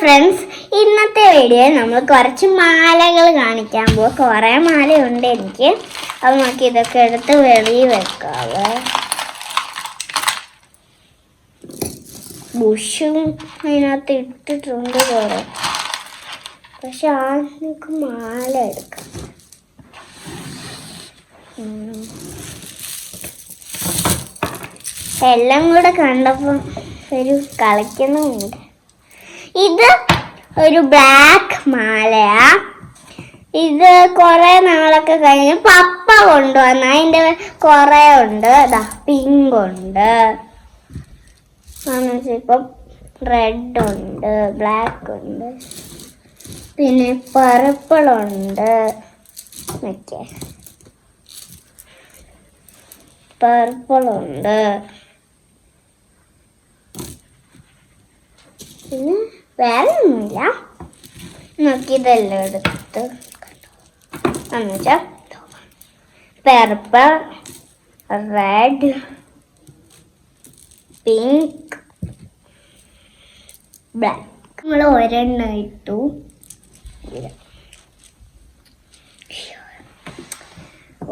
Friends, ഇന്നത്തെ video നമ്മൾ കുറച്ച് മാലകൾ കാണിക്കാൻ പോകും. കുറേ മാലയുണ്ട് എനിക്ക്. അത് നോക്കി ഇതൊക്കെ എടുത്ത് വെളിയിൽ വെക്കാവേ. ബുഷും അതിനകത്ത് ഇട്ടിട്ടുണ്ട് കുറേ. പക്ഷെ ആൾക്ക് മാല എടുക്കാം. എല്ലാം കൂടെ കണ്ടപ്പോൾ ഒരു കളിക്കുന്നുണ്ട്. ഇത് ഒരു ബ്ലാക്ക് മാലയാ. ഇത് കുറെ നാളൊക്കെ കഴിഞ്ഞ് പപ്പ കൊണ്ടുവന്ന അതിൻ്റെ കുറെ ഉണ്ട്. പിങ്ക് ഉണ്ട്, ഇപ്പം റെഡ് ഉണ്ട്, ബ്ലാക്ക് ഉണ്ട്, പിന്നെ പർപ്പിൾ ഉണ്ട്. പർപ്പിൾ ഉണ്ട്, പിന്നെ വേറെ ഒന്നുമില്ല. നോക്കിയതെല്ലാം എടുത്ത് എന്നുവെച്ചാൽ പർപ്പിൾ, റെഡ്, പിങ്ക്, ബ്ലാക്ക്. നമ്മൾ ഒരെണ്ണം ഇട്ടു.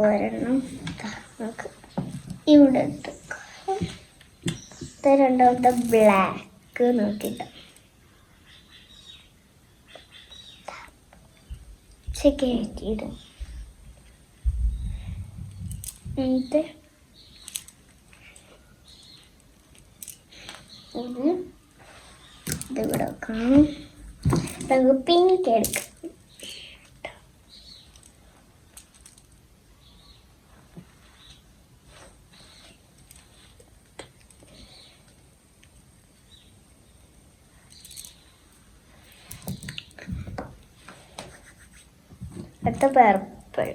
ഒരെണ്ണം നമുക്ക് ഇവിടെ ഇട്ടു. രണ്ടാമത്തെ ബ്ലാക്ക് നോക്കിയിട്ട് കയറ്റിയിടും. എന്നിട്ട് ഇതിവിടെ വെക്കണം. നമുക്ക് പിങ്ക് എടുക്കാം. അടുത്ത പർപ്പിൾ.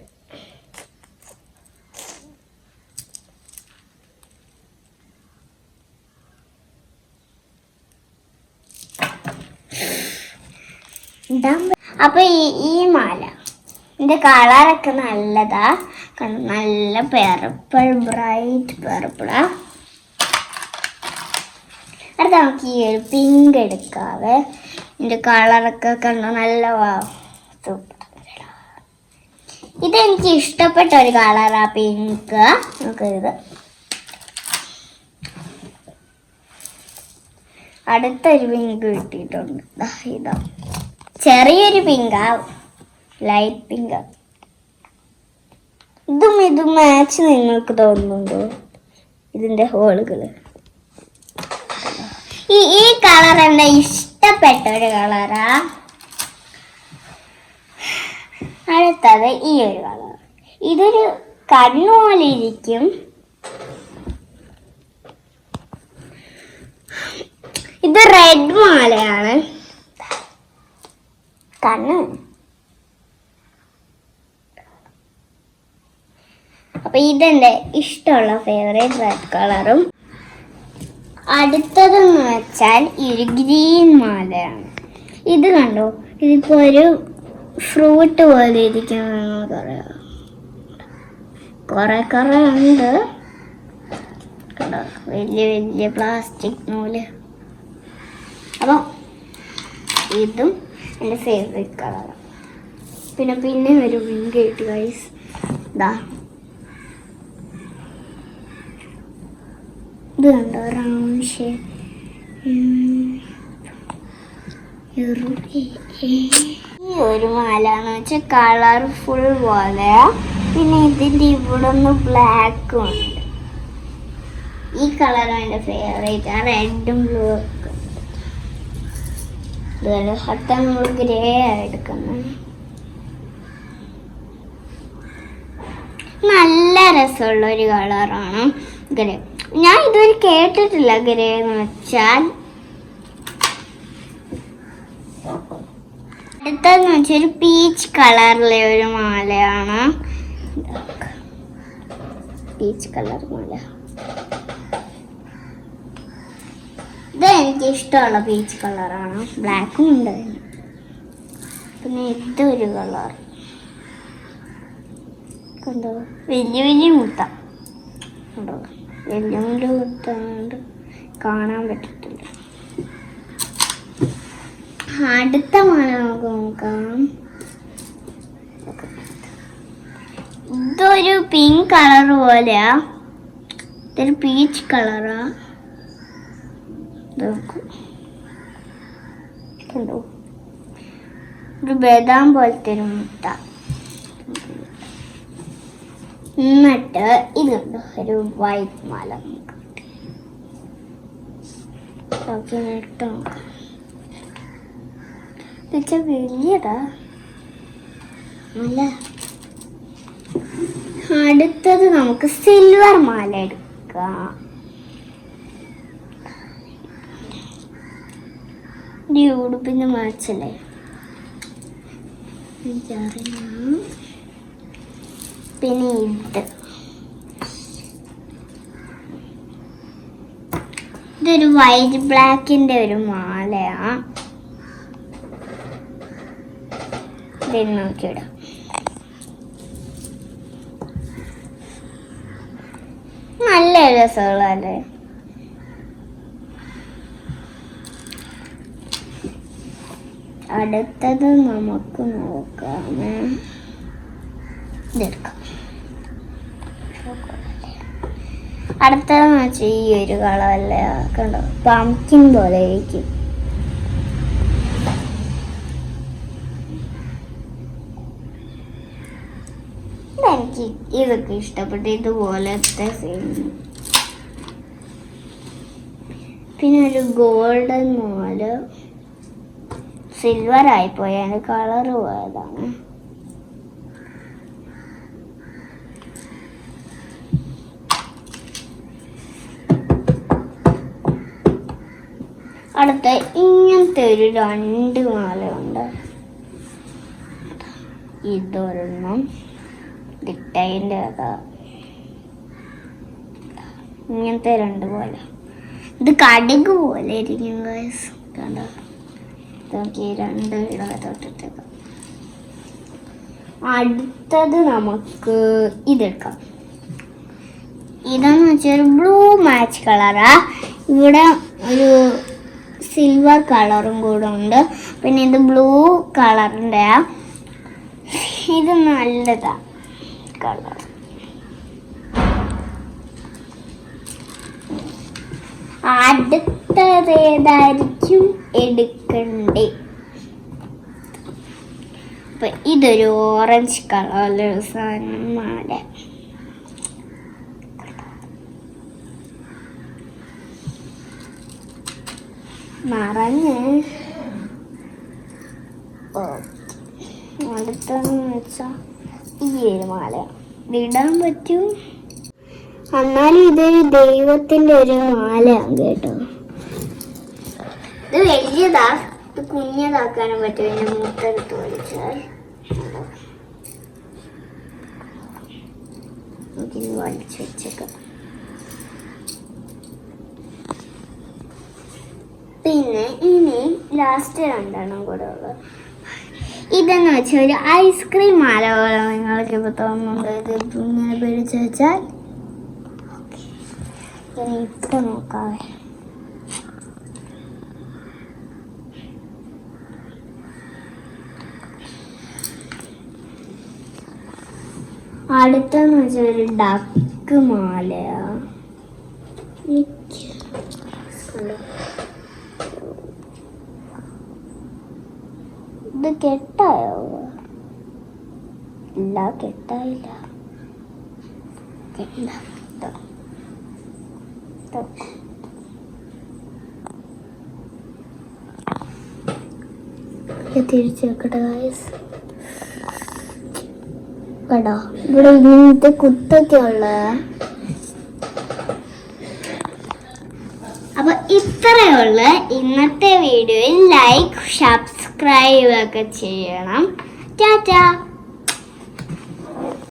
അപ്പൊ ഈ മാല ഇതിന്റെ കളറൊക്കെ നല്ലതാ. നല്ല പർപ്പിൾ, ബ്രൈറ്റ് പർപ്പിളാ. അടുത്ത നമുക്ക് ഈ ഒരു പിങ്ക് എടുക്കാവേ. ഇതിന്റെ കളറൊക്കെ കണ്ടോ, നല്ല സൂപ്പർ. ഇതെനിക്ക് ഇഷ്ടപ്പെട്ട ഒരു കളറാ പിങ്ക്. നമുക്കിത് അടുത്തൊരു പിങ്ക് കിട്ടിയിട്ടുണ്ട്. ഇതാ ചെറിയൊരു പിങ്കാ, ലൈറ്റ് പിങ്ക്. ഇതും മാച്ച് നിങ്ങൾക്ക് തോന്നുന്നുണ്ടോ? ഇതിന്റെ ഹോളുകള്. ഈ കളർ എൻ്റെ ഇഷ്ടപ്പെട്ട ഒരു കളറാ. അടുത്തത് ഈ ഒരു കളർ. ഇതൊരു കണ്ണുപോലെ ഇരിക്കും. ഇത് റെഡ് മാലയാണ്. കണ്ണ്. അപ്പൊ ഇതെന്റെ ഇഷ്ടമുള്ള ഫേവറേറ്റ് റെഡ് കളറും. അടുത്തതെന്ന് വെച്ചാൽ ഈ ഒരു ഗ്രീൻ മാലയാണ്. ഇത് കണ്ടോ, ഇതിപ്പോ ഒരു ഫ്രൂട്ട് പോലെ ഇരിക്കുന്ന കുറെ ഉണ്ട്. വലിയ പ്ലാസ്റ്റിക് നൂല്. അപ്പം ഇതും എൻ്റെ ഫേവറേറ്റ് കളറാണ്. പിന്നെ ഒരു പിങ്ക് ഇട്ട് ഗൈസ്. ഇത് കണ്ടോ, റൗണ്ട് ഷേപ്പ്. ഈ ഒരു മാല എന്ന് വെച്ചാൽ കളർഫുൾ പോലെ. പിന്നെ ഇതിൻ്റെ ഇവിടെ ഒന്ന് ബ്ലാക്കും ഉണ്ട്. ഈ കളറാണ് എൻ്റെ ഫേവറേറ്റ്. ആ റെഡും ബ്ലൂ ഒക്കെ. അടുത്ത നമ്മൾ ഗ്രേ എടുക്കുന്നത്. നല്ല രസമുള്ള ഒരു കളറാണ് ഗ്രേ. ഞാൻ ഇതുവരെ കേട്ടിട്ടില്ല ഗ്രേ എന്ന് വെച്ചാൽ. അടുത്തതെന്ന് വെച്ചാൽ ഒരു പീച്ച് കളറിലെ ഒരു മാലയാണ്. പീച്ച് കളർ മാല. ഇത് എനിക്ക് ഇഷ്ടമുള്ള പീച്ച് കളറാണ്. ബ്ലാക്കും ഉണ്ട്. പിന്നെ ഇതൊരു കളർ കണ്ടോ, വലിയ മുത്ത കണ്ടോ, വലിയ മുത്ത കാണാൻ പറ്റത്തില്ല. അടുത്ത മാല നമുക്ക് നോക്കാം. ഇതൊരു പിങ്ക് കളർ പോലെയാ, ഇതൊരു പീച്ച് കളറാ. കണ്ടോ, ഒരു ബദാം പോലത്തെ ഒരു മുട്ട. എന്നിട്ട് ഇതുണ്ട് ഒരു വൈറ്റ് മാല. നമുക്ക് ഇട്ട് നോക്കാം. വലിയതാ അല്ല. അടുത്തത് നമുക്ക് സിൽവർ മാല എടുക്കാം. ഈ ഉടുപ്പിന്റെ മാച്ചല്ലേ, പിന്നെ ഇതൊരു വൈറ്റ് ബ്ലാക്കിന്റെ ഒരു മാലയാ. ഇത് നോക്കിയിടാം. നല്ല രസമുള്ളല്ലേ. അടുത്തത് നമുക്ക് നോക്കാം. ഇതെടുക്കാം. അടുത്തതെന്ന് വെച്ചാൽ ഈ ഒരു കളറല്ലേ, കണ്ടോ, പംകിൻ പോലെ ഇരിക്കും. എനിക്ക് ഇതൊക്കെ ഇഷ്ടപ്പെട്ടു, ഇതുപോലത്തെ സെയിം. പിന്നെ ഒരു ഗോൾഡൻ മോല്, സിൽവർ ആയിപ്പോയി, അതിന്റെ കളറ് പോയതാണ്. അടുത്ത ഇങ്ങനത്തെ ഒരു 2 മാലയുണ്ട്. ഇതൊരെണ്ണം ദിട്ടയിൻ്റെ ഇങ്ങനത്തെ 2 പോലെ. ഇത് കടുക് പോലെ ഇരിക്കും ഗൈസ്, കണ്ടോ. നോക്കി 2 ഇടത്തോട്ടിട്ടേക്കാം. അടുത്തത് നമുക്ക് ഇതെടുക്കാം. ഇതെന്ന് വെച്ചാൽ ഒരു ബ്ലൂ മാച്ച് കളറാ. ഇവിടെ ഒരു സിൽവർ കളറും കൂടെ ഉണ്ട്. പിന്നെ ഇത് ബ്ലൂ കളറിൻ്റെ. ഇത് നല്ലതാ കളർ. അടുത്തത് ഏതായിരിക്കും എടുക്കണ്ടേ? അപ്പൊ ഇതൊരു ഓറഞ്ച് കളറിലൊരു സാധനമാല. മറഞ്ഞ് അടുത്തെന്ന് വെച്ചാ ഈ ഒരു മാല ഇടാൻ പറ്റും. എന്നാലും ഇതൊരു ദൈവത്തിന്റെ ഒരു മാലയാണ് കേട്ടോ. ഇത് വലിയതാ, ഇത് കുഞ്ഞതാക്കാനും പറ്റും. എന്റെ മൂത്തെടുത്ത് വലിച്ചാൽ വലിച്ചു വെച്ചേക്കാം. പിന്നെ ഇനി ലാസ്റ്റ് 2 കൂടെ ഉള്ളത്. ഇതെന്ന് വെച്ചാൽ ഒരു ഐസ്ക്രീം മാല പോലെ നിങ്ങൾക്ക് ഇപ്പോൾ തോന്നുന്നുണ്ട്. ഇത് ഇങ്ങനെ പിടിച്ച് വെച്ചാൽ ഇപ്പൊ നോക്കാവേ. അടുത്തെന്ന് വെച്ചാൽ ഒരു ഡക്ക് മാലയാ. ഇത് കെട്ടായോ? ഇല്ല, കെട്ടായില്ല. തിരിച്ചു വെക്കട്ടെ ഗായ്സ്. കേട്ടോ, ഇവിടെ ഇങ്ങനത്തെ കുത്തൊക്കെ ഉള്ള. അപ്പൊ ഇത്രയുള്ള ഇന്നത്തെ വീഡിയോയിൽ ലൈക്ക് സബ്സ്ക്രൈബ് ഒക്കെ ചെയ്യണം. ടാറ്റാ.